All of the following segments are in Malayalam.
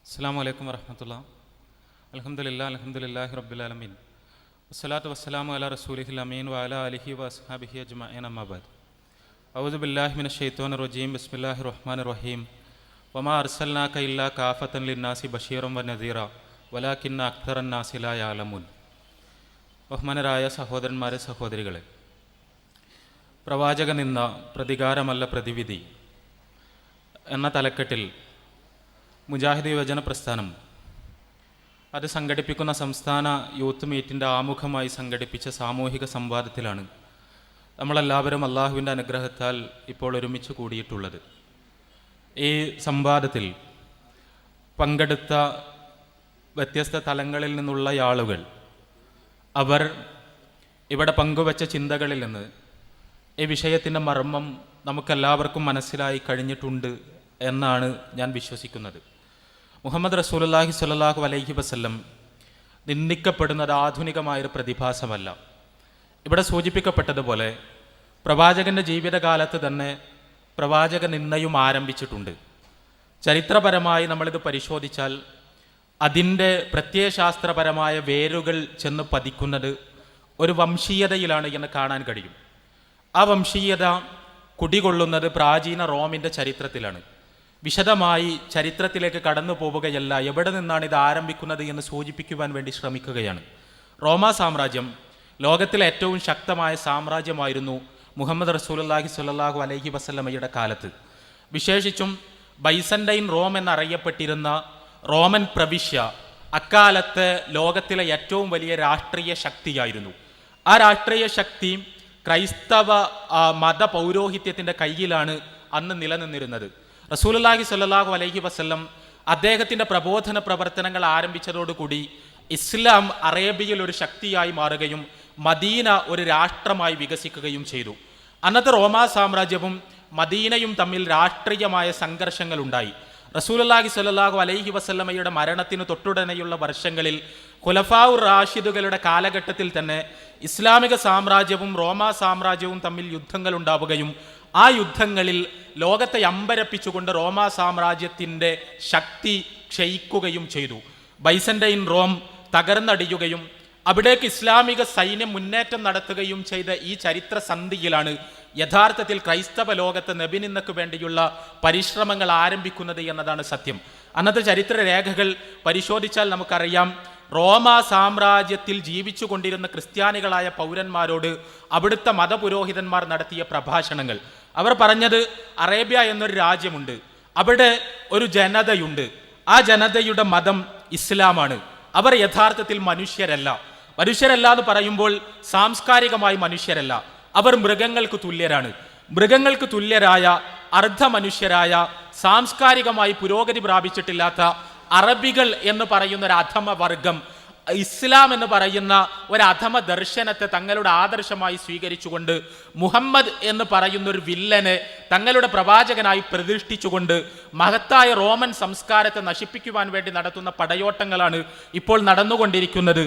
അസ്സലാമു അലൈക്കും വറഹ്മത്തുള്ളാഹി. അൽഹംദുലില്ലാഹി റബ്ബിൽ ആലമീൻ. വസ്സലാത്തു വസ്സലാമു അലാ റസൂലിഹിൽ അമീൻ വഅലാ ആലിഹി വഅസ്ഹാബിഹി അജ്മഈൻ. അമ്മാ ബഅദ്. അഊദു ബില്ലാഹി മിനശ് ശൈത്വാനിർ റജീം. ബിസ്മില്ലാഹിർ റഹ്മാനിർ റഹീം. വമാ അർസൽനാക ഇല്ലാ കാഫത്തൻ ലിന്നാസി ബശീറൻ വനദീറ വലാകിന്ന അക്തറൻ നാസി ലാ യഅലമൂൻ. ബഹുമാനരായ സഹോദരന്മാരെ, സഹോദരികളെ, പ്രവാചക നിന്ന പ്രതികാരമല്ല പ്രതിവിധി എന്ന തലക്കെട്ടിൽ മുജാഹിദ് യുവജന പ്രസ്ഥാനം അത് സംഘടിപ്പിക്കുന്ന സംസ്ഥാന യൂത്ത് മീറ്റിൻ്റെ ആമുഖമായി സംഘടിപ്പിച്ച സാമൂഹിക സംവാദത്തിലാണ് നമ്മളെല്ലാവരും അള്ളാഹുവിൻ്റെ അനുഗ്രഹത്താൽ ഇപ്പോൾ ഒരുമിച്ച് കൂടിയിട്ടുള്ളത്. ഈ സംവാദത്തിൽ പങ്കെടുത്ത വ്യത്യസ്ത തലങ്ങളിൽ നിന്നുള്ള ആളുകൾ അവർ ഇവിടെ പങ്കുവച്ച ചിന്തകളിൽ നിന്ന് ഈ വിഷയത്തിൻ്റെ മർമ്മം നമുക്കെല്ലാവർക്കും മനസ്സിലായി കഴിഞ്ഞിട്ടുണ്ട് എന്നാണ് ഞാൻ വിശ്വസിക്കുന്നത്. മുഹമ്മദ് റസൂലുള്ളാഹി സ്വല്ലല്ലാഹു അലൈഹി വസല്ലം നിന്ദിക്കപ്പെടുന്നത് ആധുനികമായൊരു പ്രതിഭാസമല്ല. ഇവിടെ സൂചിപ്പിക്കപ്പെട്ടതുപോലെ പ്രവാചകൻ്റെ ജീവിതകാലത്ത് തന്നെ പ്രവാചക നിന്ദയും ആരംഭിച്ചിട്ടുണ്ട്. ചരിത്രപരമായി നമ്മളിത് പരിശോധിച്ചാൽ അതിൻ്റെ പ്രത്യയശാസ്ത്രപരമായ വേരുകൾ ചെന്ന് പതിക്കുന്നത് ഒരു വംശീയതയിലാണ് എന്ന് കാണാൻ കഴിയും. ആ വംശീയത കുടികൊള്ളുന്നത് പ്രാചീന റോമിൻ്റെ ചരിത്രത്തിലാണ്. വിശദമായി ചരിത്രത്തിലേക്ക് കടന്നു പോവുകയല്ല, എവിടെ നിന്നാണ് ഇത് ആരംഭിക്കുന്നത് എന്ന് സൂചിപ്പിക്കുവാൻ വേണ്ടി ശ്രമിക്കുകയാണ്. റോമാ സാമ്രാജ്യം ലോകത്തിലെ ഏറ്റവും ശക്തമായ സാമ്രാജ്യമായിരുന്നു മുഹമ്മദ് റസൂലുള്ളാഹി സ്വല്ലല്ലാഹു അലൈഹി വസല്ലമയുടെ കാലത്ത്. വിശേഷിച്ചും ബൈസൻ്റൈൻ റോം എന്നറിയപ്പെട്ടിരുന്ന റോമൻ പ്രവിശ്യ അക്കാലത്ത് ലോകത്തിലെ ഏറ്റവും വലിയ രാഷ്ട്രീയ ശക്തിയായിരുന്നു. ആ രാഷ്ട്രീയ ശക്തി ക്രൈസ്തവ മത പൗരോഹിത്യത്തിൻ്റെ കയ്യിലാണ് അന്ന് നിലനിന്നിരുന്നത്. റസൂലുള്ളാഹി സ്വല്ലല്ലാഹു അലൈഹി വസല്ലം അദ്ദേഹത്തിൻ്റെ പ്രബോധന പ്രവർത്തനങ്ങൾ ആരംഭിച്ചതോടുകൂടി ഇസ്ലാം അറേബ്യയിൽ ഒരു ശക്തിയായി മാറുകയും മദീന ഒരു രാഷ്ട്രമായി വികസിക്കുകയും ചെയ്തു. അന്നത്തെ റോമാ സാമ്രാജ്യവും മദീനയും തമ്മിൽ രാഷ്ട്രീയമായ സംഘർഷങ്ങൾ ഉണ്ടായി. റസൂലുള്ളാഹി സ്വല്ലല്ലാഹു അലൈഹി വസല്ലമയുടെ മരണത്തിന് തൊട്ടുടനെയുള്ള വർഷങ്ങളിൽ ഖുലഫാഉർ റാഷിദുകളുടെ കാലഘട്ടത്തിൽ തന്നെ ഇസ്ലാമിക സാമ്രാജ്യവും റോമാ സാമ്രാജ്യവും തമ്മിൽ യുദ്ധങ്ങൾ ഉണ്ടാവുകയും ആ യുദ്ധങ്ങളിൽ ലോകത്തെ അമ്പരപ്പിച്ചുകൊണ്ട് റോമാ സാമ്രാജ്യത്തിൻ്റെ ശക്തി ക്ഷയിക്കുകയും ചെയ്തു. ബൈസൻ്റൈൻ റോം തകർന്നടിയുകയും അവിടേക്ക് ഇസ്ലാമിക സൈന്യം മുന്നേറ്റം നടത്തുകയും ചെയ്ത ഈ ചരിത്ര സന്ധിയിലാണ് യഥാർത്ഥത്തിൽ ക്രൈസ്തവ ലോകത്ത് നബിനിന്ദക്ക് വേണ്ടിയുള്ള പരിശ്രമങ്ങൾ ആരംഭിക്കുന്നത് എന്നതാണ് സത്യം. അന്നത്തെ ചരിത്ര രേഖകൾ പരിശോധിച്ചാൽ നമുക്കറിയാം, റോമാ സാമ്രാജ്യത്തിൽ ജീവിച്ചു കൊണ്ടിരുന്ന ക്രിസ്ത്യാനികളായ പൗരന്മാരോട് അവിടുത്തെ മതപുരോഹിതന്മാർ നടത്തിയ പ്രഭാഷണങ്ങൾ. അവർ പറഞ്ഞത്, അറേബ്യ എന്നൊരു രാജ്യമുണ്ട്, അവിടെ ഒരു ജനതയുണ്ട്, ആ ജനതയുടെ മതം ഇസ്ലാമാണ്, അവർ യഥാർത്ഥത്തിൽ മനുഷ്യരല്ല എന്ന് പറയുമ്പോൾ സാംസ്കാരികമായി മനുഷ്യരല്ല, അവർ മൃഗങ്ങൾക്ക് തുല്യരാണ്. മൃഗങ്ങൾക്ക് തുല്യരായ അർദ്ധ മനുഷ്യരായ സാംസ്കാരികമായി പുരോഗതി പ്രാപിച്ചിട്ടില്ലാത്ത അറബികൾ എന്ന് പറയുന്ന ഒരു അധമ വർഗം ഇസ്ലാം എന്ന് പറയുന്ന ഒരു അധമ ദർശനത്തെ തങ്ങളുടെ ആദർശമായി സ്വീകരിച്ചുകൊണ്ട് മുഹമ്മദ് എന്ന് പറയുന്ന ഒരു വില്ലനെ തങ്ങളുടെ പ്രവാചകനായി പ്രതിഷ്ഠിച്ചുകൊണ്ട് മഹത്തായ റോമൻ സംസ്കാരത്തെ നശിപ്പിക്കുവാൻ വേണ്ടി നടത്തുന്ന പടയോട്ടങ്ങളാണ് ഇപ്പോൾ നടന്നുകൊണ്ടിരിക്കുന്നത്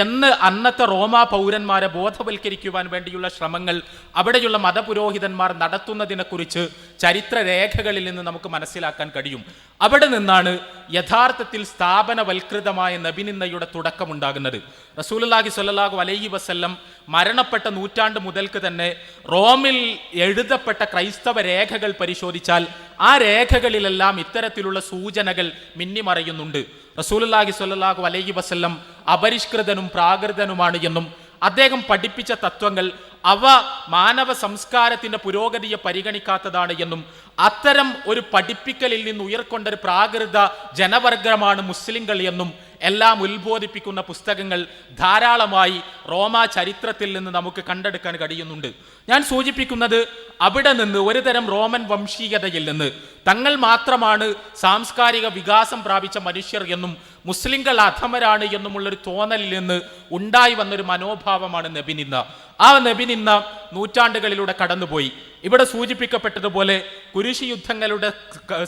എന്ന് അന്നത്തെ റോമാ പൗരന്മാരെ ബോധവൽക്കരിക്കുവാൻ വേണ്ടിയുള്ള ശ്രമങ്ങൾ അവിടെയുള്ള മതപുരോഹിതന്മാർ നടത്തുന്നതിനെക്കുറിച്ച് ചരിത്ര രേഖകളിൽ നിന്ന് നമുക്ക് മനസ്സിലാക്കാൻ കഴിയും. അവിടെ നിന്നാണ് യഥാർത്ഥത്തിൽ സ്ഥാപനവൽകൃതമായ നബിനിന്ദയുടെ തുടക്കമുണ്ടാകുന്നത്. റസൂലുള്ളാഹി സ്വല്ലല്ലാഹു അലൈഹി വസല്ലം മരണപ്പെട്ട നൂറ്റാണ്ട് മുതൽക്ക് തന്നെ റോമിൽ എഴുതപ്പെട്ട ക്രൈസ്തവ രേഖകൾ പരിശോധിച്ചാൽ ആ രേഖകളിലെല്ലാം ഇത്തരത്തിലുള്ള സൂചനകൾ മിന്നിമറയുന്നുണ്ട്. റസൂലുള്ളാഹി സ്വല്ലല്ലാഹു അലൈഹി വസല്ലം അപരിഷ്കൃതനും പ്രാകൃതനുമാണ് എന്നും അദ്ദേഹം പഠിപ്പിച്ച തത്വങ്ങൾ അവ മാനവ സംസ്കാരത്തിന്റെ പുരോഗതിയെ പരിഗണിക്കാത്തതാണ് എന്നും അത്തരം ഒരു പഠിപ്പിക്കലിൽ നിന്ന് ഉയർക്കൊണ്ടൊരു പ്രാകൃത ജനവർഗമാണ് മുസ്ലിങ്ങൾ എന്നും എല്ലാം ഉത്ബോധിപ്പിക്കുന്ന പുസ്തകങ്ങൾ ധാരാളമായി റോമാ ചരിത്രത്തിൽ നിന്ന് നമുക്ക് കണ്ടെടുക്കാൻ കഴിയുന്നുണ്ട്. ഞാൻ സൂചിപ്പിക്കുന്നത്, അവിടെ നിന്ന് ഒരുതരം റോമൻ വംശീയതയിൽ നിന്ന് തങ്ങൾ മാത്രമാണ് സാംസ്കാരിക വികാസം പ്രാപിച്ച മനുഷ്യർ എന്നും മുസ്ലിങ്ങൾ അധമരാണ് എന്നുമുള്ളൊരു തോന്നലിൽ നിന്ന് ഉണ്ടായി വന്നൊരു മനോഭാവമാണ് നബിനിന്ദ. ആ നബിനിന്ദ നൂറ്റാണ്ടുകളിലൂടെ കടന്നുപോയി. ഇവിടെ സൂചിപ്പിക്കപ്പെട്ടതുപോലെ കുരിശ് യുദ്ധങ്ങളുടെ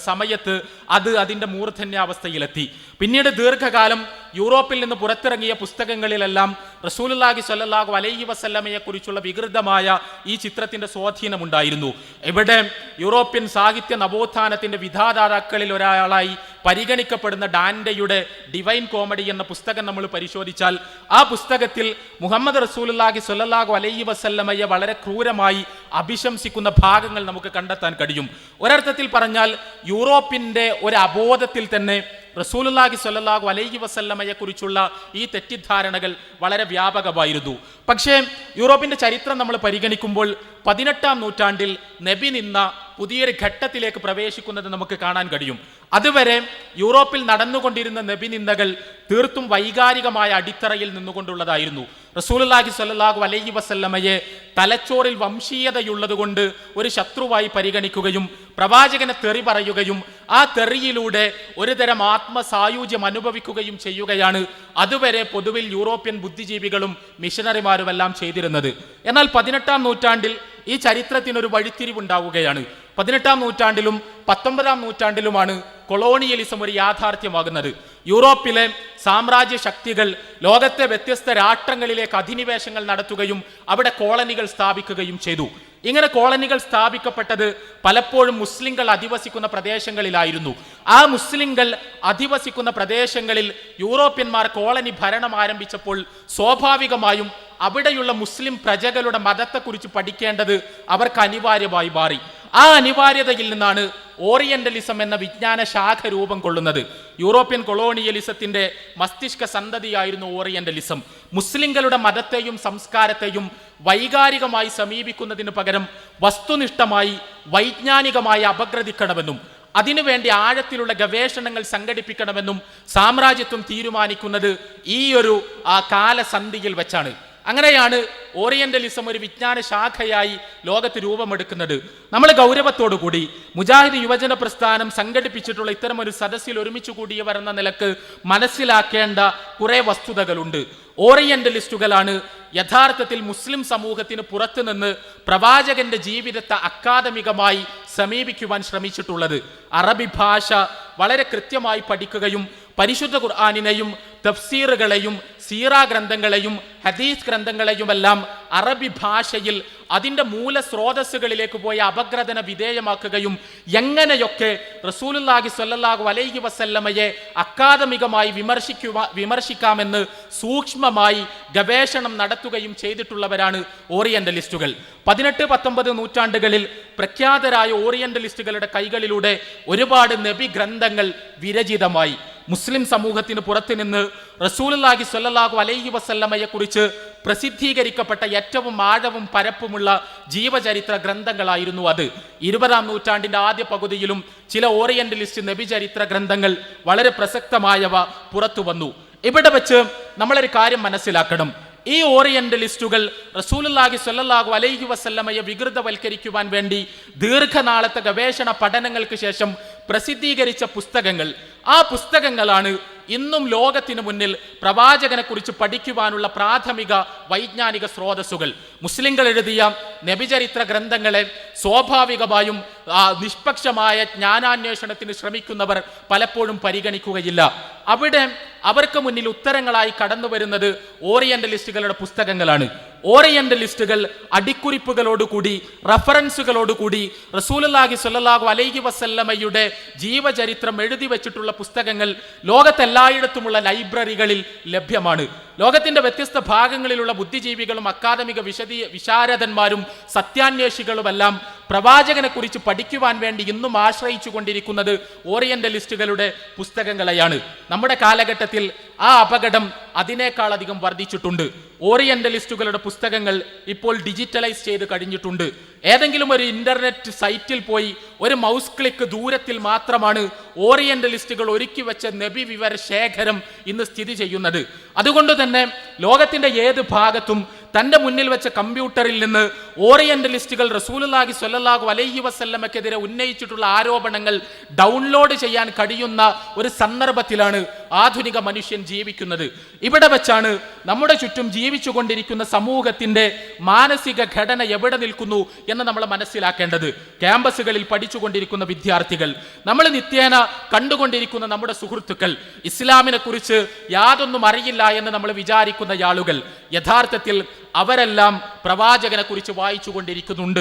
സമയത്ത് അത് അതിൻ്റെ മൂർധന്യാവസ്ഥയിലെത്തി. പിന്നീട് ദീർഘകാലം യൂറോപ്പിൽ നിന്ന് പുറത്തിറങ്ങിയ പുസ്തകങ്ങളിലെല്ലാം റസൂലുള്ളാഹി സ്വല്ലല്ലാഹു അലൈഹി വസല്ലമയെ കുറിച്ചുള്ള വികൃതമായ ഈ ചിത്രത്തിന്റെ സ്വാധീനമുണ്ടായിരുന്നു. ഇവിടെ യൂറോപ്യൻ സാഹിത്യ നവോത്ഥാനത്തിന്റെ വിധാതാക്കളിൽ ഒരാളായി പരിഗണിക്കപ്പെടുന്ന ഡാന്റെയുടെ ഡിവൈൻ കോമഡി എന്ന പുസ്തകം നമ്മൾ പരിശോധിച്ചാൽ ആ പുസ്തകത്തിൽ മുഹമ്മദ് റസൂലുള്ളാഹി സ്വല്ലല്ലാഹു അലൈഹി വസല്ലമയെ വളരെ ക്രൂരമായി അഭിശംസിക്കുന്ന ഭാഗങ്ങൾ നമുക്ക് കണ്ടെത്താൻ കഴിയും. ഒരർത്ഥത്തിൽ പറഞ്ഞാൽ യൂറോപ്പിന്റെ ഒരു അബോധത്തിൽ തന്നെ റസൂലുള്ളാഹി സ്വല്ലല്ലാഹു അലൈഹി വസല്ലമയെ കുറിച്ചുള്ള ഈ തെറ്റിദ്ധാരണകൾ വളരെ വ്യാപകമായിരുന്നു. പക്ഷേ യൂറോപ്പിന്റെ ചരിത്രം നമ്മൾ പരിഗണിക്കുമ്പോൾ 18-ാം നൂറ്റാണ്ടിൽ നബി നിന്ന പുതിയൊരു ഘട്ടത്തിലേക്ക് പ്രവേശിക്കുന്നത് നമുക്ക് കാണാൻ കഴിയും. അതുവരെ യൂറോപ്പിൽ നടന്നുകൊണ്ടിരുന്ന നബി നിന്ദകൾ തീർത്തും വൈകാരികമായ അടിത്തറയിൽ നിന്നുകൊണ്ടുള്ളതായിരുന്നു. റസൂലുള്ളാഹി സ്വല്ലല്ലാഹു അലൈഹി വസല്ലമയെ തലച്ചോറിൽ വംശീയതയുള്ളത് കൊണ്ട് ഒരു ശത്രുവായി പരിഗണിക്കുകയും പ്രവാചകനെ തെറി പറയുകയും ആ തെറിയിലൂടെ ഒരുതരം ആത്മസായുജ്യം അനുഭവിക്കുകയും ചെയ്യുകയാണ് അതുവരെ പൊതുവിൽ യൂറോപ്യൻ ബുദ്ധിജീവികളും മിഷനറിമാരുമെല്ലാം ചെയ്തിരുന്നത്. എന്നാൽ 18-ാം നൂറ്റാണ്ടിൽ ഈ ചരിത്രത്തിനൊരു വഴിത്തിരിവുണ്ടാവുകയാണ്. 18-ാം നൂറ്റാണ്ടിലും 19-ാം നൂറ്റാണ്ടിലുമാണ് കൊളോണിയലിസം ഒരു യാഥാർത്ഥ്യമാകുന്നത്. യൂറോപ്പിലെ സാമ്രാജ്യ ശക്തികൾ ലോകത്തെ വ്യത്യസ്ത രാഷ്ട്രങ്ങളിലേക്ക് അധിനിവേശങ്ങൾ നടത്തുകയും അവിടെ കോളനികൾ സ്ഥാപിക്കുകയും ചെയ്തു. ഇങ്ങനെ കോളനികൾ സ്ഥാപിക്കപ്പെട്ടത് പലപ്പോഴും മുസ്ലിങ്ങൾ അധിവസിക്കുന്ന പ്രദേശങ്ങളിലായിരുന്നു. ആ മുസ്ലിങ്ങൾ അധിവസിക്കുന്ന പ്രദേശങ്ങളിൽ യൂറോപ്യന്മാർ കോളനി ഭരണം ആരംഭിച്ചപ്പോൾ സ്വാഭാവികമായും അവിടെയുള്ള മുസ്ലിം പ്രജകളുടെ മതത്തെക്കുറിച്ച് പഠിക്കേണ്ടത് അവർക്ക് അനിവാര്യമായി മാറി. ആ അനിവാര്യതയിൽ നിന്നാണ് ഓറിയന്റലിസം എന്ന വിജ്ഞാന ശാഖ രൂപം കൊള്ളുന്നത്. യൂറോപ്യൻ കൊളോണിയലിസത്തിന്റെ മസ്തിഷ്ക സന്തതിയായിരുന്നു ഓറിയന്റലിസം. മുസ്ലിങ്ങളുടെ മതത്തെയും സംസ്കാരത്തെയും വൈകാരികമായി സമീപിക്കുന്നതിന് പകരം വസ്തുനിഷ്ഠമായി വൈജ്ഞാനികമായി അപഗ്രഥിക്കണമെന്നും അതിനുവേണ്ടി ആഴത്തിലുള്ള ഗവേഷണങ്ങൾ സംഘടിപ്പിക്കണമെന്നും സാമ്രാജ്യത്വം തീരുമാനിക്കുന്നത് ഈ ഒരു കാലസന്ധിയിൽ വെച്ചാണ്. അങ്ങനെയാണ് ഓറിയന്റലിസം ഒരു വിജ്ഞാന ശാഖയായി ലോകത്ത് രൂപമെടുക്കുന്നത്. നമ്മൾ ഗൗരവത്തോടു കൂടി മുജാഹിദ് യുവജന പ്രസ്ഥാനം സംഘടിപ്പിച്ചിട്ടുള്ള ഇത്തരം ഒരു സദസ്സിൽ ഒരുമിച്ച് കൂടിയവർ എന്ന നിലക്ക് മനസ്സിലാക്കേണ്ട കുറെ വസ്തുതകളുണ്ട്. ഓറിയന്റലിസ്റ്റുകളാണ് യഥാർത്ഥത്തിൽ മുസ്ലിം സമൂഹത്തിന് പുറത്തുനിന്ന് പ്രവാചകന്റെ ജീവിതത്തെ അക്കാദമികമായി സമീപിക്കുവാൻ ശ്രമിച്ചിട്ടുള്ളത്. അറബി ഭാഷ വളരെ കൃത്യമായി പഠിക്കുകയും പരിശുദ്ധ ഖുർആനിനെയും തഫ്സീറുകളെയും സീറ ഗ്രന്ഥങ്ങളെയും ഹദീസ് ഗ്രന്ഥങ്ങളെയുമെല്ലാം അറബി ഭാഷയിൽ അതിൻ്റെ മൂലസ്രോതസ്സുകളിലേക്ക് പോയി അപഗ്രഥന വിധേയമാക്കുകയും എങ്ങനെയൊക്കെ റസൂലുള്ളാഹി സ്വല്ലല്ലാഹു അലൈഹി വസല്ലമയെ അക്കാദമികമായി വിമർശിക്കാമെന്ന് സൂക്ഷ്മമായി ഗവേഷണം നടത്തുകയും ചെയ്തിട്ടുള്ളവരാണ് ഓറിയന്റലിസ്റ്റുകൾ. 18-19 നൂറ്റാണ്ടുകളിൽ പ്രഖ്യാതരായ ഓറിയന്റലിസ്റ്റുകളുടെ കൈകളിലൂടെ ഒരുപാട് നബി ഗ്രന്ഥങ്ങൾ വിരചിതമായി. മുസ്ലിം സമൂഹത്തിന് പുറത്തു നിന്ന് റസൂലുള്ളാഹി സ്വല്ലല്ലാഹു അലൈഹി വസല്ലമയെ കുറിച്ച് പ്രസിദ്ധീകരിക്കപ്പെട്ട ഏറ്റവും ആഴവും പരപ്പുമുള്ള ജീവചരിത്ര ഗ്രന്ഥങ്ങളായിരുന്നു അത്. 20-ാം നൂറ്റാണ്ടിന്റെ ആദ്യ പകുതിയിലും ചില ഓറിയന്റലിസ്റ്റ് നബിചരിത്ര ഗ്രന്ഥങ്ങൾ വളരെ പ്രസക്തമായവ പുറത്തു വന്നു. ഇവിടെ വെച്ച് നമ്മളൊരു കാര്യം മനസ്സിലാക്കണം. ഈ ഓറിയന്റലിസ്റ്റുകൾ റസൂലുള്ളാഹി സ്വല്ലല്ലാഹു അലൈഹി വസല്ലമയെ വികൃതവൽക്കരിക്കുവാൻ വേണ്ടി ദീർഘനാളത്തെ ഗവേഷണ പഠനങ്ങൾക്ക് ശേഷം പ്രസിദ്ധീകരിച്ച പുസ്തകങ്ങൾ, ആ പുസ്തകങ്ങളാണ് ഇന്നും ലോകത്തിന് മുന്നിൽ പ്രവാചകനെ കുറിച്ച് പഠിക്കുവാനുള്ള പ്രാഥമിക വൈജ്ഞാനിക സ്രോതസ്സുകൾ. മുസ്ലിങ്ങൾ എഴുതിയ നബിചരിത്ര ഗ്രന്ഥങ്ങളെ സ്വാഭാവികമായും നിഷ്പക്ഷമായ ജ്ഞാനാന്വേഷണത്തിന് ശ്രമിക്കുന്നവർ പലപ്പോഴും പരിഗണിക്കുകയില്ല. അവിടെ അവർക്ക് മുന്നിൽ ഉത്തരങ്ങളായി കടന്നു വരുന്നത് ഓറിയന്റലിസ്റ്റുകളുടെ പുസ്തകങ്ങളാണ്. ഓറിയന്റലിസ്റ്റുകൾ അടിക്കുറിപ്പുകളോടുകൂടി റഫറൻസുകളോടുകൂടി റസൂലുള്ളാഹി സ്വല്ലല്ലാഹു അലൈഹി വസല്ലമയുടെ ജീവചരിത്രം എഴുതി വെച്ചിട്ടുള്ള പുസ്തകങ്ങൾ ലോകത്തെല്ലായിടത്തുമുള്ള ലൈബ്രറികളിൽ ലഭ്യമാണ്. ലോകത്തിന്റെ വ്യത്യസ്ത ഭാഗങ്ങളിലുള്ള ബുദ്ധിജീവികളും അക്കാദമിക വിശാരദന്മാരും സത്യാന്വേഷികളുമെല്ലാം പ്രവാചകനെ കുറിച്ച് പഠിക്കുവാൻ വേണ്ടി ഇന്നും ആശ്രയിച്ചു കൊണ്ടിരിക്കുന്നത് ഓറിയന്റലിസ്റ്റുകളുടെ പുസ്തകങ്ങളെയാണ്. നമ്മുടെ കാലഘട്ടത്തിൽ ആ അപകടം അതിനേക്കാൾ അധികം വർദ്ധിച്ചിട്ടുണ്ട്. ഓറിയന്റലിസ്റ്റുകളുടെ പുസ്തകങ്ങൾ ഇപ്പോൾ ഡിജിറ്റലൈസ് ചെയ്ത് കഴിഞ്ഞിട്ടുണ്ട്. ഏതെങ്കിലും ഒരു ഇന്റർനെറ്റ് സൈറ്റിൽ പോയി ഒരു മൗസ് ക്ലിക്ക് ദൂരത്തിൽ മാത്രമാണ് ഓറിയന്റലിസ്റ്റുകൾ ഒരുക്കി വെച്ച നബി വിവര ശേഖരം ഇന്ന് സ്ഥിതി ചെയ്യുന്നത്. അതുകൊണ്ട് തന്നെ ലോകത്തിന്റെ ഏത് ഭാഗത്തും തന്റെ മുന്നിൽ വെച്ച കമ്പ്യൂട്ടറിൽ നിന്ന് ഓറിയന്റലിസ്റ്റുകൾ റസൂലുള്ളാഹി സ്വല്ലല്ലാഹു അലൈഹി വസല്ലമക്കെതിരെ ഉന്നയിച്ചിട്ടുള്ള ആരോപണങ്ങൾ ഡൗൺലോഡ് ചെയ്യാൻ കഴിയുന്ന ഒരു സന്ദർഭത്തിലാണ് ആധുനിക മനുഷ്യൻ ജീവിക്കുന്നത്. ഇവിടെ വെച്ചാണ് നമ്മുടെ ചുറ്റും ജീവിച്ചു കൊണ്ടിരിക്കുന്ന സമൂഹത്തിന്റെ മാനസിക ഘടന എവിടെ നിൽക്കുന്നു എന്ന് നമ്മൾ മനസ്സിലാക്കേണ്ടത്. ക്യാമ്പസുകളിൽ പഠിച്ചുകൊണ്ടിരിക്കുന്ന വിദ്യാർത്ഥികൾ, നമ്മൾ നിത്യേന കണ്ടുകൊണ്ടിരിക്കുന്ന നമ്മുടെ സുഹൃത്തുക്കൾ, ഇസ്ലാമിനെ കുറിച്ച് യാതൊന്നും അറിയില്ല എന്ന് നമ്മൾ വിചാരിക്കുന്ന ആളുകൾ, യഥാർത്ഥത്തിൽ അവരെല്ലാം പ്രവാചകനെ കുറിച്ച് വായിച്ചു കൊണ്ടിരിക്കുന്നുണ്ട്.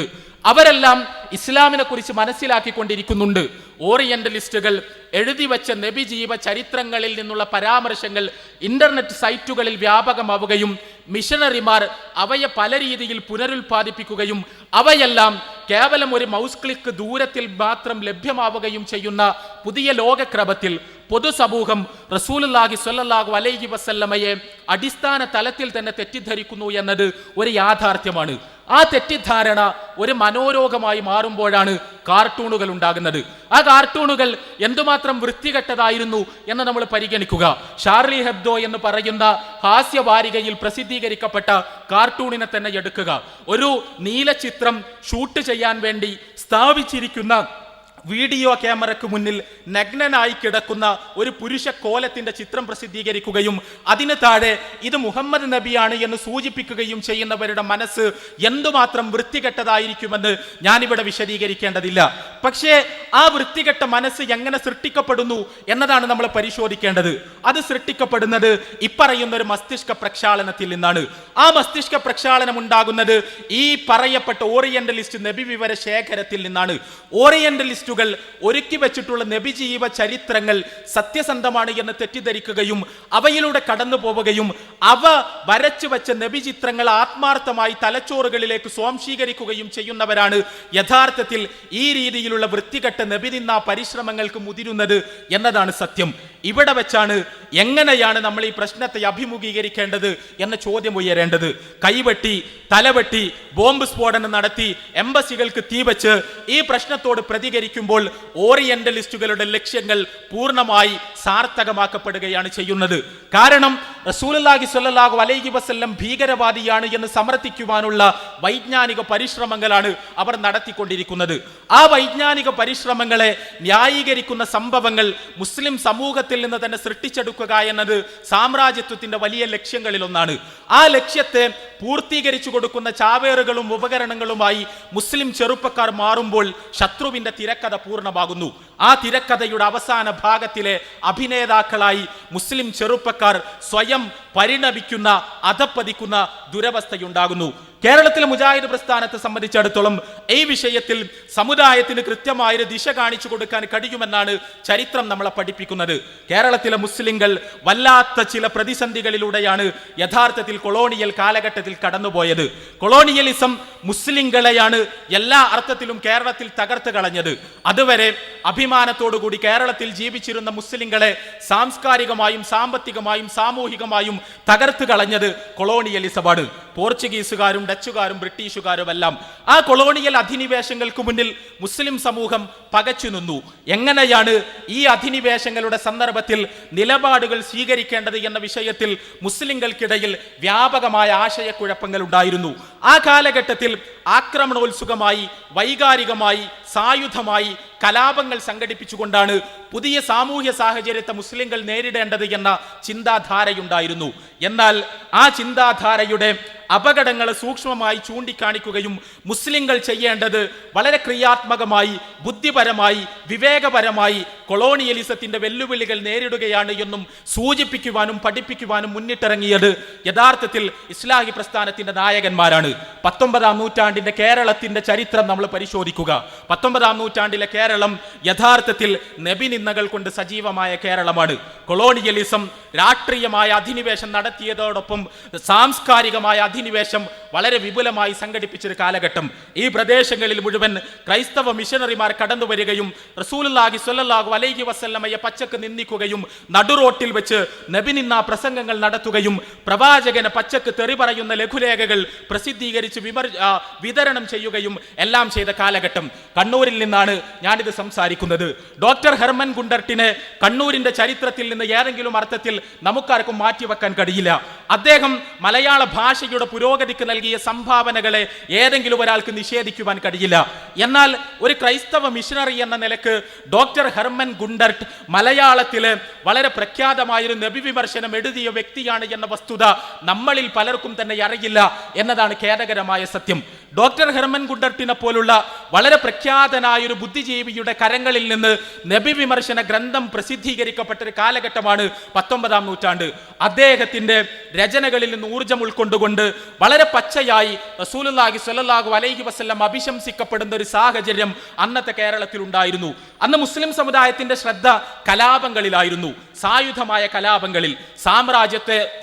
അവരെല്ലാം ഇസ്ലാമിനെ കുറിച്ച് മനസ്സിലാക്കിക്കൊണ്ടിരിക്കുന്നുണ്ട്. ഓറിയന്റലിസ്റ്റുകൾ എഴുതി വെച്ച നബി ജീവ ചരിത്രങ്ങളിൽ നിന്നുള്ള പരാമർശങ്ങൾ ഇന്റർനെറ്റ് സൈറ്റുകളിൽ വ്യാപകമാവുകയും മിഷണറിമാർ അവയെ പല രീതിയിൽ പുനരുൽപാദിപ്പിക്കുകയും അവയെല്ലാം കേവലം ഒരു മൗസ് ക്ലിക്ക് ദൂരത്തിൽ മാത്രം ലഭ്യമാവുകയും ചെയ്യുന്ന പുതിയ ലോകക്രമത്തിൽ പൊതുസമൂഹം റസൂലുള്ളാഹി സ്വല്ലല്ലാഹു അലൈഹി വസല്ലമയെ അടിസ്ഥാന തലത്തിൽ തന്നെ തെറ്റിദ്ധരിക്കുന്നു എന്നത് ഒരു യാഥാർത്ഥ്യമാണ്. ആ തെറ്റിദ്ധാരണ ഒരു മനോരോഗമായി മാറുമ്പോഴാണ് കാർട്ടൂണുകൾ ഉണ്ടാകുന്നത്. ആ കാർട്ടൂണുകൾ എന്തുമാത്രം വൃത്തികെട്ടതായിരുന്നു എന്ന് നമ്മൾ പരിഗണിക്കുക. ഷാർലി ഹെബ്ദോ എന്ന് പറയുന്ന ഹാസ്യവാരികയിൽ പ്രസിദ്ധീകരിക്കപ്പെട്ട കാർട്ടൂണിനെ തന്നെ എടുക്കുക. ഒരു നീലചിത്രം ഷൂട്ട് ചെയ്യാൻ വേണ്ടി സ്ഥാപിച്ചിരിക്കുന്ന വീഡിയോ ക്യാമറയ്ക്ക് മുന്നിൽ നഗ്നനായി കിടക്കുന്ന ഒരു പുരുഷ കോലത്തിന്റെ ചിത്രം പ്രസിദ്ധീകരിക്കുകയും അതിന് താഴെ ഇത് മുഹമ്മദ് നബിയാണ് എന്ന് സൂചിപ്പിക്കുകയും ചെയ്യുന്നവരുടെ മനസ്സ് എന്തുമാത്രം വൃത്തികെട്ടതായിരിക്കുമെന്ന് ഞാനിവിടെ വിശദീകരിക്കേണ്ടതില്ല. പക്ഷേ ആ വൃത്തികെട്ട മനസ്സ് എങ്ങനെ സൃഷ്ടിക്കപ്പെടുന്നു എന്നതാണ് നമ്മൾ പരിശോധിക്കേണ്ടത്. അത് സൃഷ്ടിക്കപ്പെടുന്നത് ഇപ്പറയുന്ന ഒരു മസ്തിഷ്ക പ്രക്ഷാളനത്തിൽ നിന്നാണ്. ആ മസ്തിഷ്ക പ്രക്ഷാളനം ഉണ്ടാകുന്നത് ഈ പറയപ്പെട്ട ഓറിയന്റലിസ്റ്റ് നബി വിവര ശേഖരത്തിൽ നിന്നാണ്. ഓറിയന്റലിസ്റ്റ് ഒരുക്കി വെച്ചിട്ടുള്ള നബിജീവ ചരിത്രങ്ങൾ സത്യസന്ധമാണ് എന്ന് തെറ്റിദ്ധരിക്കുകയും അവയിലൂടെ കടന്നു പോവുകയും അവ വരച്ചു വെച്ച നബി ചിത്രങ്ങൾ ആത്മാർത്ഥമായി തലച്ചോറുകളിലേക്ക് സ്വാംശീകരിക്കുകയും ചെയ്യുന്നവരാണ് യഥാർത്ഥത്തിൽ ഈ രീതിയിലുള്ള വൃത്തികെട്ട നബിനിന്ദാ പരിശ്രമങ്ങൾക്ക് മുതിരുന്നത് എന്നതാണ് സത്യം. ഇവിടെ വെച്ചാണ് എങ്ങനെയാണ് നമ്മൾ ഈ പ്രശ്നത്തെ അഭിമുഖീകരിക്കേണ്ടത് എന്ന ചോദ്യം ഉയരേണ്ടത്. കൈവെട്ടി, തലവെട്ടി, ബോംബ് സ്ഫോടനം നടത്തി, എംബസികൾക്ക് തീവച്ച് ഈ പ്രശ്നത്തോട് പ്രതികരിക്കുമ്പോൾ ഓറിയന്റലിസ്റ്റുകളുടെ ലക്ഷ്യങ്ങൾ പൂർണ്ണമായി സാർത്ഥകമാക്കപ്പെടുകയാണ് ചെയ്യുന്നത്. കാരണം റസൂലുള്ളാഹി സ്വല്ലല്ലാഹു അലൈഹി വസല്ലം ഭീകരവാദിയാണ് എന്ന് സമർത്ഥിക്കുവാനുള്ള വൈജ്ഞാനിക പരിശ്രമങ്ങളാണ് അവർ നടത്തിക്കൊണ്ടിരിക്കുന്നത്. ആ വൈജ്ഞാനിക പരിശ്രമങ്ങളെ ന്യായീകരിക്കുന്ന സംഭവങ്ങൾ മുസ്ലിം സമൂഹത്തിൽ നിന്ന് തന്നെ സൃഷ്ടിച്ചെടുക്കുക എന്നത് സാമ്രാജ്യത്വത്തിന്റെ വലിയ ലക്ഷ്യങ്ങളിൽ ഒന്നാണ്. ആ ലക്ഷ്യത്തെ പൂർത്തീകരിച്ചു കൊടുക്കുന്ന ചാവേറുകളും ഉപകരണങ്ങളുമായി മുസ്ലിം ചെറുപ്പക്കാർ മാറുമ്പോൾ ശത്രുവിന്റെ തിരക്കഥ പൂർണ്ണമാകുന്നു. ആ തിരക്കഥയുടെ അവസാന ഭാഗത്തിലെ അഭിനേതാക്കളായി മുസ്ലിം ചെറുപ്പക്കാർ സ്വയം പരിണമിക്കുന്ന, അധപ്പതിക്കുന്ന ദുരവസ്ഥയുണ്ടാകുന്നു. കേരളത്തിലെ മുജാഹിദ് പ്രസ്ഥാനത്തെ സംബന്ധിച്ചിടത്തോളം ഈ വിഷയത്തിൽ സമുദായത്തിന് കൃത്യമായൊരു ദിശ കാണിച്ചു കൊടുക്കാൻ കഴിയുമെന്നാണ് ചരിത്രം നമ്മളെ പഠിപ്പിക്കുന്നത്. കേരളത്തിലെ മുസ്ലിങ്ങൾ വല്ലാത്ത ചില പ്രതിസന്ധികളിലൂടെയാണ് യഥാർത്ഥത്തിൽ കൊളോണിയൽ കാലഘട്ടത്തിൽ കടന്നുപോയത്. കൊളോണിയലിസം മുസ്ലിങ്ങളെയാണ് എല്ലാ അർത്ഥത്തിലും കേരളത്തിൽ തകർത്ത് കളഞ്ഞത്. അതുവരെ അഭിമാനത്തോടുകൂടി കേരളത്തിൽ ജീവിച്ചിരുന്ന മുസ്ലിങ്ങളെ സാംസ്കാരികമായും സാമ്പത്തികമായും സാമൂഹികമായും തകർത്ത് കളഞ്ഞത് കൊളോണിയലിസമാണ്. പോർച്ചുഗീസുകാരും ഡച്ചുകാരും ബ്രിട്ടീഷുകാരും എല്ലാം ആ കൊളോണിയൽ അധിനിവേശങ്ങൾക്ക് മുന്നിൽ മുസ്ലിം സമൂഹം പകച്ചു നിന്നു. എങ്ങനെയാണ് ഈ അധിനിവേശങ്ങളുടെ സന്ദർഭത്തിൽ നിലപാടുകൾ സ്വീകരിക്കേണ്ടത് എന്ന വിഷയത്തിൽ മുസ്ലിങ്ങൾക്കിടയിൽ വ്യാപകമായ ആശയക്കുഴപ്പങ്ങൾ ഉണ്ടായിരുന്നു. ആ കാലഘട്ടത്തിൽ ആക്രമണോത്സുകമായി, വൈകാരികമായി, സായുധമായി കലാപങ്ങൾ സംഘടിപ്പിച്ചുകൊണ്ടാണ് പുതിയ സാമൂഹ്യ സാഹചര്യത്തെ മുസ്ലിങ്ങൾ നേരിടേണ്ടത് എന്ന ചിന്താധാരയുണ്ടായിരുന്നു. എന്നാൽ ആ ചിന്താധാരയുടെ അപകടങ്ങളെ സൂക്ഷ്മമായി ചൂണ്ടിക്കാണിക്കുകയും മുസ്ലിങ്ങൾ ചെയ്യേണ്ടത് വളരെ ക്രിയാത്മകമായി, ബുദ്ധിപരമായി, വിവേകപരമായി കൊളോണിയലിസത്തിന്റെ വെല്ലുവിളികൾ നേരിടുകയാണ് എന്നും സൂചിപ്പിക്കുവാനും പഠിപ്പിക്കുവാനും മുന്നിട്ടിറങ്ങിയത് യഥാർത്ഥത്തിൽ ഇസ്ലാഹി പ്രസ്ഥാനത്തിന്റെ നായകന്മാരാണ്. 19-ാം നൂറ്റാണ്ടിന്റെ കേരളത്തിന്റെ ചരിത്രം നമ്മൾ പരിശോധിക്കുക. 19-ാം നൂറ്റാണ്ടിലെ കേരളം യഥാർത്ഥത്തിൽ നബിനിന്ദകൾ കൊണ്ട് സജീവമായ കേരളമാണ്. കൊളോണിയലിസം രാഷ്ട്രീയമായ അധിനിവേശം നടത്തിയതോടൊപ്പം സാംസ്കാരികമായ അധിനിവേശം വളരെ വിപുലമായി സംഘടിപ്പിച്ചൊരു കാലഘട്ടം. ഈ പ്രദേശങ്ങളിൽ മുഴുവൻ ക്രൈസ്തവ മിഷണറിമാർ കടന്നു വരികയും റസൂലുള്ളാഹി സ്വല്ലല്ലാഹു അലൈഹി വസല്ലമയെ പച്ചക്ക് നിന്ദിക്കുകയും നടുറോട്ടിൽ വെച്ച് നബിനിന്ദാ പ്രസംഗങ്ങൾ നടത്തുകയും പ്രവാചകനെ പച്ചക്ക് തെറി പറയുന്ന ലഘുലേഖകൾ പ്രസിദ്ധീകരിച്ച് വിതരണം ചെയ്യുകയും എല്ലാം ചെയ്ത കാലഘട്ടം. കണ്ണൂരിൽ നിന്നാണ് ഞാനിത് സംസാരിക്കുന്നത്. ഡോക്ടർ ഹെർമൻ ഗുണ്ടർട്ടിനെ കണ്ണൂരിന്റെ ചരിത്രത്തിൽ നിന്ന് ഏതെങ്കിലും അർത്ഥത്തിൽ നമുക്കാർക്കും മാറ്റിവെക്കാൻ കഴിയില്ല. അദ്ദേഹം മലയാള ഭാഷയുടെ പുരോഗതിക്ക് നൽകിയ സംഭാവനകളെ ഏതെങ്കിലും ഒരാൾക്ക് നിഷേധിക്കുവാൻ കഴിയില്ല. എന്നാൽ ഒരു ക്രൈസ്തവ മിഷണറി എന്ന നിലക്ക് ഡോക്ടർ ഹെർമൻ ഗുണ്ടർട്ട് മലയാളത്തിലെ വളരെ പ്രഖ്യാതമായൊരു നബി വിമർശനം എഴുതിയ വ്യക്തിയാണ് എന്ന വസ്തുത നമ്മളിൽ പലർക്കും തന്നെ അറിയില്ല എന്നതാണ് ഖേദകരമായ സത്യം. ഡോക്ടർ ഹെർമൻ ഗുണ്ടർട്ടിനെ പോലുള്ള വളരെ പ്രഖ്യാതനായൊരു ബുദ്ധിജീവിയുടെ കരങ്ങളിൽ നിന്ന് നബി വിമർശന ഗ്രന്ഥം പ്രസിദ്ധീകരിക്കപ്പെട്ട ഒരു കാലഘട്ടമാണ് 19-ാം നൂറ്റാണ്ട്. അദ്ദേഹത്തിന്റെ രചനകളിൽ നിന്ന് ഊർജ്ജം ഉൾക്കൊണ്ടുകൊണ്ട് വളരെ പച്ചയായി റസൂലുള്ളാഹി സ്വല്ലല്ലാഹു അലൈഹി വസല്ലം അഭിശംസിക്കപ്പെടുന്ന ഒരു സാഹചര്യം അന്നത്തെ കേരളത്തിൽ ഉണ്ടായിരുന്നു. അന്ന് മുസ്ലിം സമുദായത്തിന്റെ ശ്രദ്ധ കലാപങ്ങളിലായിരുന്നു, സായുധമായ കലാപങ്ങളിൽ.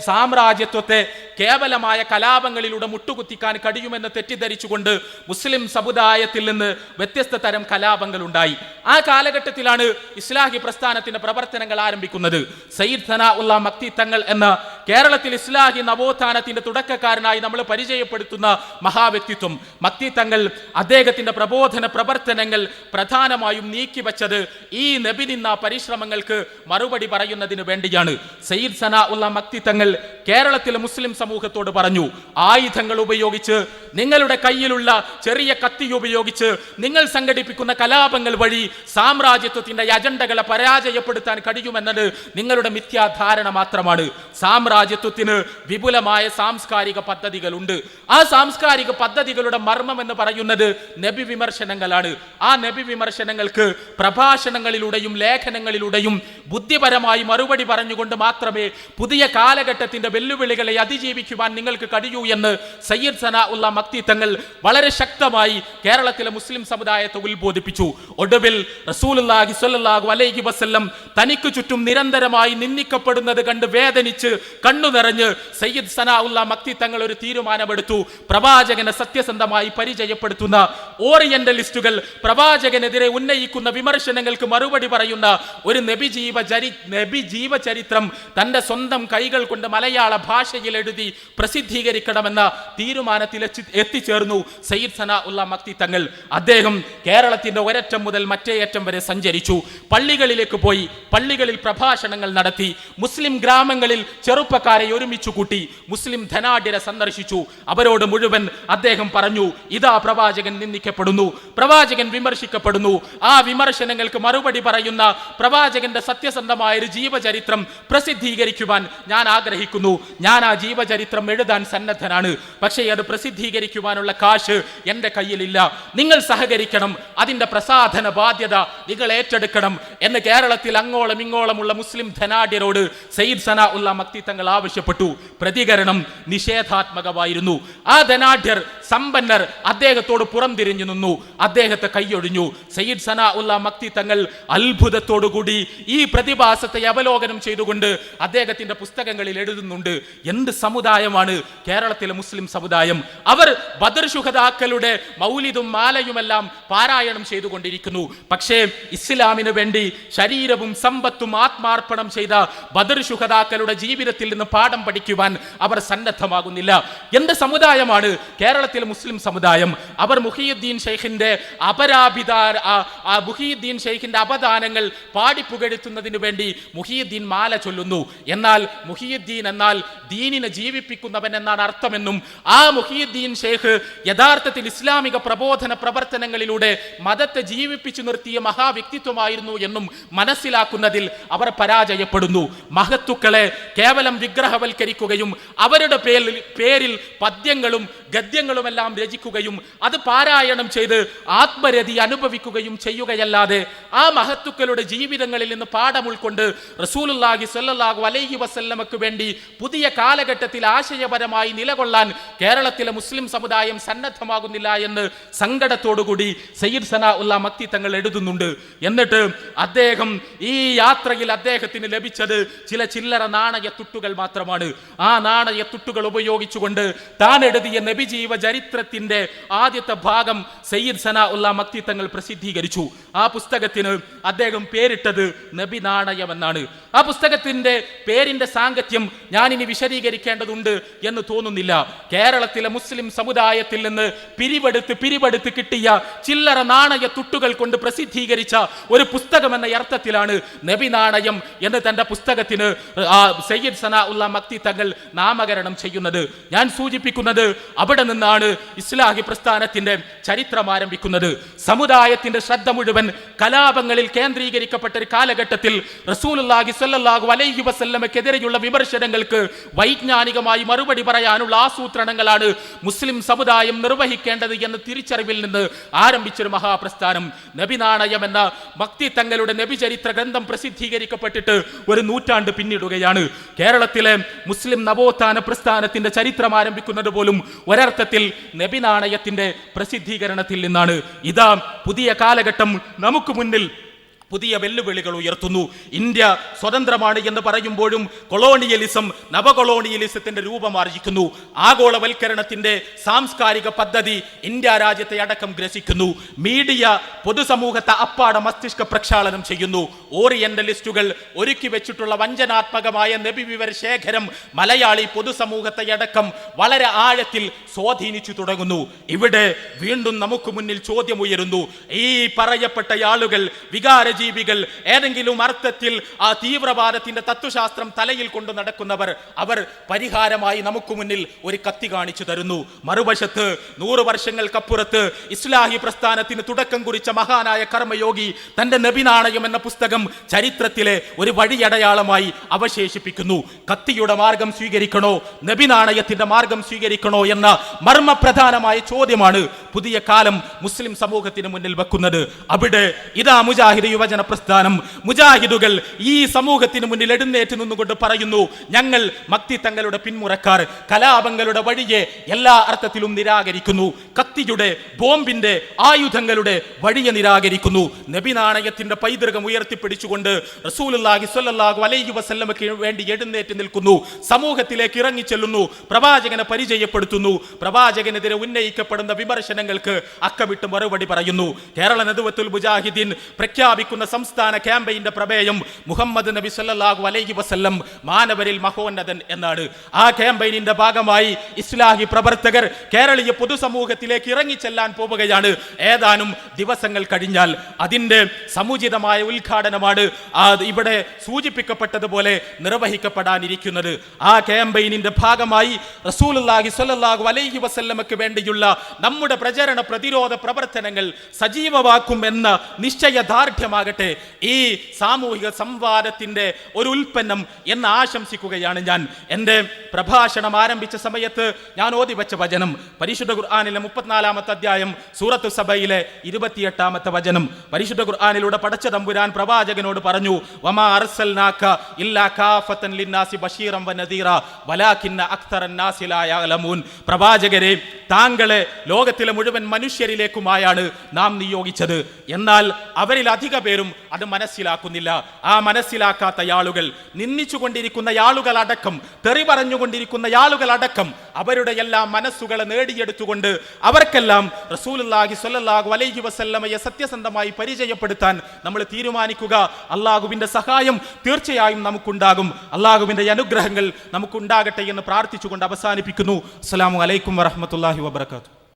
സാമ്രാജ്യത്വത്തെ കേവലമായ കലാപങ്ങളിലൂടെ മുട്ടുകുത്തിക്കാൻ കഴിയുമെന്ന് തെറ്റിദ്ധരിച്ചുകൊണ്ട് മുസ്ലിം സമുദായത്തിൽ നിന്ന് വ്യത്യസ്ത തരം കലാപങ്ങൾ ഉണ്ടായി. ആ കാലഘട്ടത്തിലാണ് ഇസ്ലാഹി പ്രസ്ഥാനത്തിന്റെ പ്രവർത്തനങ്ങൾ ആരംഭിക്കുന്നത്. സയ്യിദ് സനാഉല്ലാ മക്തി തങ്ങൾ എന്ന കേരളത്തിൽ ഇസ്ലാഹി നവോത്ഥാനത്തിന്റെ തുടക്കക്കാരനായി നമ്മൾ പരിചയപ്പെടുത്തുന്ന മഹാവ്യക്തിത്വം മക്തി തങ്ങൾ അദ്ദേഹത്തിന്റെ പ്രബോധന പ്രവർത്തനങ്ങൾ പ്രധാനമായും നീക്കിവെച്ചത് ഈ നബിനിന്ന പരിശ്രമങ്ങൾക്ക് മറുപടി പറയുന്നതിന് വേണ്ടിയാണ്. സയ്യിദ് സനാഉല്ലാ മക്തി തങ്ങൾ കേരളത്തിലെ മുസ്ലിം സമൂഹത്തോട് പറഞ്ഞു, ആയുധങ്ങൾ ഉപയോഗിച്ച്, നിങ്ങളുടെ കയ്യിലുള്ള ചെറിയ കത്തി ഉപയോഗിച്ച് നിങ്ങൾ സംഘടിപ്പിക്കുന്ന കലാപങ്ങൾ വഴി സാമ്രാജ്യത്വത്തിന്റെ അജണ്ടകളെ പരാജയപ്പെടുത്താൻ കഴിയുമെന്നത് നിങ്ങളുടെ മിഥ്യാധാരണ മാത്രമാണ്. സാമ്രാജ്യത്വത്തിന് വിപുലമായ സാംസ്കാരിക പദ്ധതികളുണ്ട്. ആ സാംസ്കാരിക പദ്ധതികളുടെ മർമ്മം എന്ന് പറയുന്നത് നബി വിമർശനങ്ങളാണ്. ആ നബി വിമർശനങ്ങൾക്ക് പ്രഭാഷണങ്ങളിലൂടെയും ലേഖനങ്ങളിലൂടെയും ബുദ്ധിപരമായി മറുപടി പറഞ്ഞുകൊണ്ട് മാത്രമേ പുതിയ കാലഘട്ടത്തിന്റെ വെല്ലുവിളികളെ അതിജീവിക്കുവാൻ നിങ്ങൾക്ക് കഴിയൂ എന്ന് സയ്യിദ് സനാഉല്ലാ മക്തി തങ്ങൾ വളരെ ശക്തമായി കേരളത്തിലെ മുസ്ലിം സമുദായത്തെ ഉത്ബോധിപ്പിച്ചു. ഒടുവിൽ റസൂലുള്ളാഹി സ്വല്ലല്ലാഹു അലൈഹി വസല്ലം തനിക്ക് ചുറ്റും നിരന്തരമായി നിന്ദിക്കപ്പെടുന്നത് കണ്ട് വേദനിച്ച് കണ്ണു നിറഞ്ഞ് സയ്യിദ് സനാഉല്ലാ മക്തി തങ്ങൾ ഒരു തീരുമാനമെടുത്തു. പ്രവാചകനെ സത്യസന്ധമായി പരിചയപ്പെടുത്തുന്ന ഓറിയന്റലിസ്റ്റുകൾ പ്രവാചകനെതിരെ ഉന്നയിക്കുന്ന വിമർശനങ്ങൾക്ക് മറുപടി പറയുന്ന ഒരു നബി ജീവചരിത്രം തന്റെ സ്വന്തം കൈകൾ കൊണ്ട് മലയാള ഭാഷയിൽ എഴുതി പ്രസിദ്ധീകരിക്കണമെന്ന തീരുമാനത്തിൽ എത്തിച്ചേർന്നു സയ്യിദ് സനാഉല്ലാ മക്തി തങ്ങൾ. അദ്ദേഹം കേരളത്തിന്റെ ഒരറ്റം മുതൽ മറ്റേ അറ്റം വരെ സഞ്ചരിച്ചു. പള്ളികളിലേക്ക് പോയി, പള്ളികളിൽ പ്രഭാഷണങ്ങൾ നടത്തി, മുസ്ലിം ഗ്രാമങ്ങളിൽ ചെറുപ്പക്കാരെ ഒരുമിച്ചു കൂട്ടി, മുസ്ലിം ധനാഢ്യരെ സന്ദർശിച്ചു. അവരോട് മുഴുവൻ അദ്ദേഹം പറഞ്ഞു, ഇതാ പ്രവാചകൻ നിന്ദിക്കപ്പെടുന്നു, പ്രവാചകൻ വിമർശിക്കപ്പെടുന്നു. ആ വിമർശനങ്ങൾക്ക് മറുപടി പറയുന്ന പ്രവാചകന്റെ സത്യസന്ധമായ ഒരു ജീവചരിത്രം പ്രസിദ്ധീകരിക്കുവാൻ ഞാൻ ആഗ്രഹിക്കുന്നു. ഞാൻ ആ ജീവചരിത്രം എഴുതാൻ സന്നദ്ധനാണ്. പക്ഷേ അത് പ്രസിദ്ധീകരിക്കുവാനുള്ള കാശ് എൻ്റെ കയ്യിലില്ല. നിങ്ങൾ സഹകരിക്കണം, അതിൻ്റെ പ്രസാധന ബാധ്യത നിങ്ങൾ ഏറ്റെടുക്കണം എന്ന് കേരളത്തിൽ അങ്ങോളം ഇങ്ങോളമുള്ള മുസ്ലിം ധനാഢ്യരോട് സയ്യിദ് സനാഉല്ലാ മക്തി തങ്ങൾ ആവശ്യപ്പെട്ടു. പ്രതികരണം നിഷേധാത്മകമായിരുന്നു. ആ ധനാഢ്യർ, സമ്പന്നർ അദ്ദേഹത്തോട് പുറംതിരിഞ്ഞു നിന്നു, അദ്ദേഹത്തെ കൈയൊഴിഞ്ഞു. സയ്യിദ് സനാഉല്ലാ മക്തി തങ്ങൾ അത്ഭുതത്തോടുകൂടി ഈ പ്രതിഭാസത്തെ അവലോകനം ചെയ്തുകൊണ്ട് അദ്ദേഹത്തിന്റെ പുസ്തകങ്ങളിൽ എഴുതുന്നുണ്ട്. എന്ത് സമുദായമാണ് കേരളത്തിലെ മുസ്ലിം സമുദായം! അവർ ബദർ ശുഹദാക്കളുടെ മൗലിദും മാലയുമെല്ലാം പാരായണം ചെയ്തുകൊണ്ടിരിക്കുന്നു. പക്ഷേ ഇസ്ലാമിന് വേണ്ടി ശരീരവും സമ്പത്തും ആത്മാർപ്പണം ചെയ്ത ബദർ ശുഹദാക്കളുടെ ജീവിതത്തിൽ നിന്ന് പാഠം പഠിക്കുവാൻ അവർ സന്നദ്ധമാകുന്നില്ല. എന്ത് സമുദായമാണ് കേരളത്തിലെ മുസ്ലിം സമുദായം! അവർ മുഹിയുദ്ദീൻ ഷെയ്ഖിന്റെ അപദാനങ്ങൾ പാടിപ്പുകഴ്ത്തുന്നതിന് വേണ്ടി മുഹിയുദ്ദീൻ മാല ചൊല്ലുന്നു. എന്നാൽ മുഹിയുദ്ദീൻ എന്നാൽ ദീനിനെ ജീവിപ്പിക്കുന്നവൻ എന്നാണ് അർത്ഥമെന്നും ആ മുഹിയുദ്ദീൻ ഷെയ്ഖ് യഥാർത്ഥത്തിൽ ഇസ്ലാമിക പ്രബോധന പ്രവർത്തനങ്ങളിലൂടെ മതത്തെ ജീവിപ്പിച്ചു നിർത്തിയ മഹാവ്യക്തിത്വമായിരുന്നു എന്നും മനസ്സിലാക്കുന്നതിൽ അവർ പരാജയപ്പെടുന്നു. മഹത്തുക്കളെ കേവലം വിഗ്രഹവൽക്കരിക്കുകയും അവരുടെ പേരിൽ പദ്യങ്ങളും ഗദ്യങ്ങളുമെല്ലാം രചിക്കുകയും അത് പാരായണം ചെയ്ത് ആത്മരതി അനുഭവിക്കുകയും ചെയ്യുകയല്ലാതെ ആ മഹത്തുക്കളുടെ ജീവിതങ്ങളിൽ നിന്ന് പാഠം ഉൾക്കൊണ്ട് റസൂലുള്ളാഹി സ്വല്ലല്ലാഹു അലൈഹി വസല്ലമക്ക് വേണ്ടി പുതിയ കാലഘട്ടത്തിൽ ആശയപരമായി നിലകൊള്ളാൻ കേരളത്തിലെ മുസ്ലിം സമുദായം സന്നദ്ധമാകുന്നില്ല എന്ന് സങ്കടത്തോടുകൂടി സയ്യിദ് സനാഉല്ലാ മക്തി തങ്ങൾ എഴുതുന്നുണ്ട്. എന്നിട്ട് അദ്ദേഹം ഈ യാത്രയിൽ അദ്ദേഹത്തിന് ലഭിച്ചത് ചില ചില്ലറ നാണയത്തുട്ടുകൾ മാത്രമാണ്. ആ നാണയത്തുട്ടുകൾ ഉപയോഗിച്ചുകൊണ്ട് താൻ എഴുതിയ നബിജീവ ചരിത്രത്തിന്റെ ആദ്യത്തെ ഭാഗം സയ്യിദ് സനാഉല്ലാ മക്തി തങ്ങൾ പ്രസിദ്ധീകരിച്ചു. ആ പുസ്തകത്തിന് അദ്ദേഹം പേരിട്ടത് നബി നാണയം എന്നാണ്. ആ പുസ്തകത്തിന്റെ പേരിന്റെ സാങ്കത്യം ഞാൻ ഇനി വിശദീകരിക്കേണ്ടതുണ്ട് എന്ന് തോന്നുന്നില്ല. കേരളത്തിലെ മുസ്ലിം സമുദായത്തിൽ നിന്ന് പിരിവെടുത്ത് കിട്ടിയ ചില്ലറ നാണയ തുട്ടുകൾ കൊണ്ട് പ്രസിദ്ധീകരിച്ച ഒരു പുസ്തകം എന്ന അർത്ഥത്തിലാണ് നബി നാണയം എന്ന് തന്റെ പുസ്തകത്തിന് സയ്യിദ് സനാഉല്ലാ മക്തി തങ്ങൾ നാമകരണം ചെയ്യുന്നത്. ഞാൻ സൂചിപ്പിക്കുന്നത് അവിടെ നിന്നാണ് ഇസ്ലാഹി പ്രസ്ഥാനത്തിന്റെ ചരിത്രം ആരംഭിക്കുന്നത്. സമുദായത്തിന്റെ ശ്രദ്ധ മുഴുവൻ മുഴുവൻ കലാപങ്ങളിൽ കേന്ദ്രീകരിക്കപ്പെട്ട ഒരു കാലഘട്ടത്തിൽ റസൂലുള്ളാഹി സ്വല്ലല്ലാഹു അലൈഹി വസല്ലമക്കെതിരെയുള്ള വിമർശനങ്ങൾക്ക് വൈജ്ഞാനികമായി മറുപടി പറയാനുള്ള ആസൂത്രണങ്ങളാണ് മുസ്ലിം സമുദായം നിർവഹിക്കേണ്ടത് എന്ന തിരിച്ചറിവിൽ നിന്ന് ആരംഭിച്ചൊരു മഹാപ്രസ്ഥാനം നബി നാണയം എന്ന മക്തി തങ്ങളുടെ നബി ചരിത്ര ഗ്രന്ഥം പ്രസിദ്ധീകരിക്കപ്പെട്ടിട്ട് ഒരു നൂറ്റാണ്ട് പിന്നിടുകയാണ്. കേരളത്തിലെ മുസ്ലിം നവോത്ഥാന പ്രസ്ഥാനത്തിന്റെ ചരിത്രം ആരംഭിക്കുന്നത് പോലും ഒരർത്ഥത്തിൽ നബി നാണയത്തിന്റെ പ്രസിദ്ധീകരണത്തിൽ നിന്നാണ്. ഇതാ പുതിയ കാലഘട്ടം നമുക്ക് മുന്നിൽ പുതിയ വെല്ലുവിളികൾ ഉയർത്തുന്നു. ഇന്ത്യ സ്വതന്ത്രമാണ് എന്ന് പറയുമ്പോഴും കൊളോണിയലിസം നവകൊളോണിയലിസത്തിന്റെ രൂപമാർജിക്കുന്നു. ആഗോളവൽക്കരണത്തിന്റെ സാംസ്കാരിക പദ്ധതി ഇന്ത്യ രാജ്യത്തെ അടക്കം ഗ്രസിക്കുന്നു. മീഡിയ പൊതുസമൂഹത്തെ അപ്പാട മസ്തിഷ്ക പ്രക്ഷാളനം ചെയ്യുന്നു. ഓറിയന്റലിസ്റ്റുകൾ ഒരുക്കി വെച്ചിട്ടുള്ള വഞ്ചനാത്മകമായ നബി വിവര ശേഖരം മലയാളി പൊതുസമൂഹത്തെ അടക്കം വളരെ ആഴത്തിൽ സ്വാധീനിച്ചു തുടങ്ങുന്നു. ഇവിടെ വീണ്ടും നമുക്ക് മുന്നിൽ ചോദ്യമുയരുന്നു. ഈ പറയപ്പെട്ട ആളുകൾ വികാര ജീവികൾ, ഏതെങ്കിലും അർത്ഥത്തിൽ ആ തീവ്രവാദത്തിന്റെ തത്വശാസ്ത്രം തലയിൽ കൊണ്ടു നടക്കുന്നവർ, അവർ പരിഹാരമായി നമുക്ക് മുന്നിൽ ഒരു കത്തി കാണിച്ചു തരുന്നു. മറുവശത്ത് 100 വർഷങ്ങൾക്കപ്പുറത്ത് ഇസ്ലാഹി പ്രസ്ഥാനത്തിന് തുടക്കം കുറിച്ച മഹാനായ കർമ്മയോഗി തന്റെ നബി നാണയം എന്ന പുസ്തകം ചരിത്രത്തിലെ ഒരു വഴിയടയാളമായി അവശേഷിപ്പിക്കുന്നു. കത്തിയുടെ മാർഗം സ്വീകരിക്കണോ, നബി നാണയത്തിന്റെ മാർഗം സ്വീകരിക്കണോ എന്ന മർമ്മപ്രധാനമായ ചോദ്യമാണ് പുതിയ കാലം മുസ്ലിം സമൂഹത്തിന് മുന്നിൽ വെക്കുന്നത്. അവിടെ ഇതാ മുജാഹിദ് യുവജന പ്രസ്ഥാനം, മുജാഹിദുകൾ ഈ സമൂഹത്തിന് മുന്നിൽ എഴുന്നേറ്റ് നിന്നുകൊണ്ട് പറയുന്നു, ഞങ്ങൾ മക്തി തങ്ങളുടെ പിന്മുറക്കാർ കലാപങ്ങളുടെ വഴിയെ എല്ലാ അർത്ഥത്തിലും നിരാകരിക്കുന്നു. കത്തിയുടെ, ബോംബിന്റെ, ആയുധങ്ങളുടെ വഴിയെ നിരാകരിക്കുന്നു. നബി നാണയത്തിന്റെ പൈതൃകം ഉയർത്തിപ്പിടിച്ചുകൊണ്ട് റസൂലുള്ളാഹി സ്വല്ലല്ലാഹു അലൈഹി വസല്ലമയ്ക്ക് വേണ്ടി എഴുന്നേറ്റ് നിൽക്കുന്നു. സമൂഹത്തിലേക്ക് ഇറങ്ങിച്ചെല്ലുന്നു. പ്രവാചകനെ പരിചയപ്പെടുത്തുന്നു. പ്രവാചകനെതിരെ ഉന്നയിക്കപ്പെടുന്ന വിമർശനങ്ങൾക്ക് അക്കമിട്ട് മറുപടി പറയുന്നു. കേരള നദുവത്തുൽ മുജാഹിദീൻ പ്രഖ്യാപിക്കുന്ന സംസ്ഥാന ക്യാമ്പയിന്റെ പ്രമേയം മുഹമ്മദ് നബി സല്ലല്ലാഹു അലൈഹി വസല്ലം മാനവരിൽ മഹോന്നതൻ എന്നാണ്. ആ ക്യാമ്പയിനിന്റെ ഭാഗമായി ഇസ്ലാഹി പ്രവർത്തകർ കേരളീയ പൊതുസമൂഹത്തിലേക്ക് ഇറങ്ങിച്ചെല്ലാൻ പോവുകയാണ്. ഏതാനും ദിവസങ്ങൾ കഴിഞ്ഞാൽ അതിന്റെ സമുചിതമായ ഉദ്ഘാടനമാണ് ഇവിടെ സൂചിപ്പിക്കപ്പെട്ടതുപോലെ നിർവഹിക്കപ്പെടാനിരിക്കുന്നത്. ആ ക്യാമ്പയിനിന്റെ ഭാഗമായി റസൂലുള്ളാഹി സ്വല്ലല്ലാഹു അലൈഹി വസല്ലമക്ക് വേണ്ടിയുള്ള നമ്മുടെ പ്രചരണ പ്രതിരോധ പ്രവർത്തനങ്ങൾ സജീവമാക്കും എന്ന നിശ്ചയദാർഢ്യമാകട്ടെ ഈ സാമൂഹിക സംവാദത്തിന്റെ ഒരു ഉൽപ്പന്നം എന്ന് ആശംസിക്കുകയാണ് ഞാൻ. എൻ്റെ പ്രഭാഷണം ആരംഭിച്ച സമയത്ത് ഞാൻ ഓതിവെച്ച വചനം പരിശുദ്ധ ഖുർആനിലെ 34-ാമത്തെ അധ്യായം സൂറത്തു സബയിലെ 28-ാമത്തെ വചനം. പരിശുദ്ധ ഖുർആനിലൂടെ പടച്ച തമ്പുരാൻ പ്രവാചകനോട് പറഞ്ഞു, വമാ അർസൽനാക ഇല്ലാ കാഫത്തൻ ലിന്നാസി ബശീറൻ വനദീറ വലാകിന്ന അക്തറൻ നാസി ലാ യഅലമൂൻ. പ്രവാചകരെ, താങ്കളെ ലോകത്തിലെ മുഴുവൻ മനുഷ്യരിലേക്കുമായാണ് നാം നിയോഗിച്ചത്. എന്നാൽ അവരിൽ അധിക പേരും അത് മനസ്സിലാക്കുന്നില്ല. ആ മനസ്സിലാക്കാത്ത ആളുകൾ, നിന്ദിച്ചുകൊണ്ടിരിക്കുന്ന ആളുകളടക്കം, തെറി പറഞ്ഞുകൊണ്ടിരിക്കുന്ന ആളുകളടക്കം അവരുടെ എല്ലാ മനസ്സുകളെ നേടിയെടുത്തുകൊണ്ട് അവർക്കെല്ലാം റസൂലുള്ളാഹി സ്വല്ലല്ലാഹു അലൈഹി വസല്ലമയെ സത്യസന്ധമായി പരിചയപ്പെടുത്താൻ നമ്മൾ തീരുമാനിക്കുക. അള്ളാഹുവിന്റെ സഹായം തീർച്ചയായും നമുക്കുണ്ടാകും. അള്ളാഹുവിന്റെ അനുഗ്രഹങ്ങൾ നമുക്കുണ്ടാകട്ടെ എന്ന് പ്രാർത്ഥിച്ചുകൊണ്ട് അവസാനിപ്പിക്കുന്നു. അസ്സലാമു അലൈക്കും വറഹ്മത്തുള്ളാഹി വബറകാതുഹു.